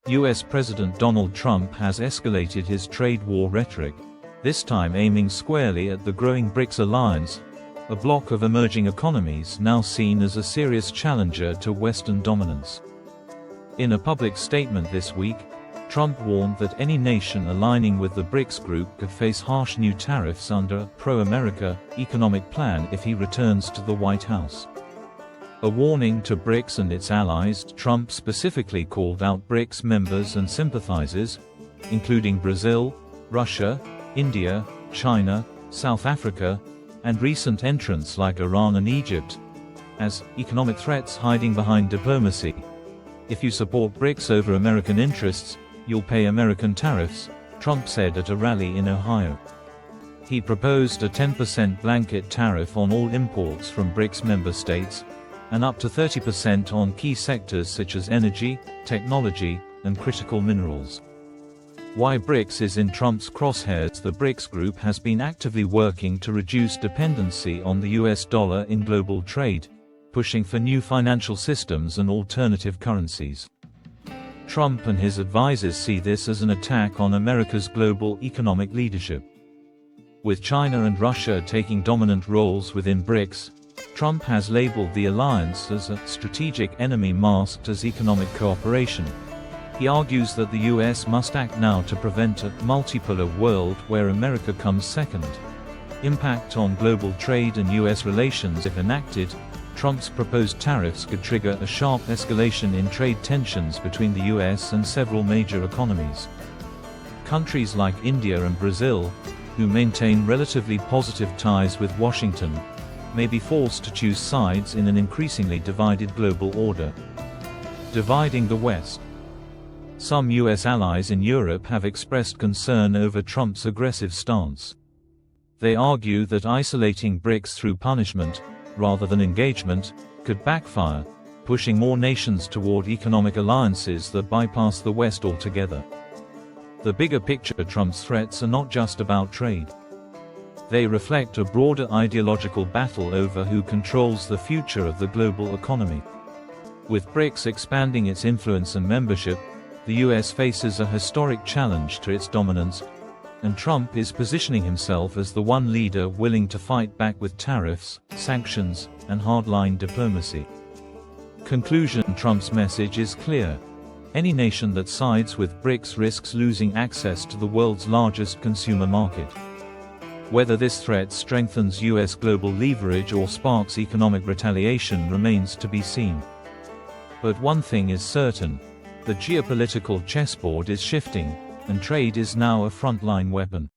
US President Donald Trump has escalated his trade war rhetoric, this time aiming squarely at the growing BRICS alliance, a bloc of emerging economies now seen as a serious challenger to Western dominance. In a public statement this week, Trump warned that any nation aligning with the BRICS group could face harsh new tariffs under a pro-America economic plan if he returns to the White House. A warning to BRICS and its allies. Trump specifically called out BRICS members and sympathizers, including Brazil, Russia, India, China, South Africa, and recent entrants like Iran and Egypt, as economic threats hiding behind diplomacy. If you support BRICS over American interests, you'll pay American tariffs, Trump said at a rally in Ohio. He proposed a 10% blanket tariff on all imports from BRICS member states, and up to 30% on key sectors such as energy, technology, and critical minerals. Why BRICS is in Trump's crosshairs. The BRICS group has been actively working to reduce dependency on the US dollar in global trade, pushing for new financial systems and alternative currencies. Trump and his advisors see this as an attack on America's global economic leadership. With China and Russia taking dominant roles within BRICS, Trump has labeled the alliance as a strategic enemy masked as economic cooperation. He argues that the US must act now to prevent a multipolar world where America comes second. Impact on global trade and US relations. If enacted, Trump's proposed tariffs could trigger a sharp escalation in trade tensions between the US and several major economies. Countries like India and Brazil, who maintain relatively positive ties with Washington, may be forced to choose sides in an increasingly divided global order. Dividing the West. Some US allies in Europe have expressed concern over Trump's aggressive stance. They argue that isolating BRICS through punishment, rather than engagement, could backfire, pushing more nations toward economic alliances that bypass the West altogether. The bigger picture. Trump's threats are not just about trade. They reflect a broader ideological battle over who controls the future of the global economy. With BRICS expanding its influence and membership, the US faces a historic challenge to its dominance, and Trump is positioning himself as the one leader willing to fight back with tariffs, sanctions, and hardline diplomacy. Conclusion. Trump's message is clear. Any nation that sides with BRICS risks losing access to the world's largest consumer market. Whether this threat strengthens US global leverage or sparks economic retaliation remains to be seen. But one thing is certain: the geopolitical chessboard is shifting, and trade is now a frontline weapon.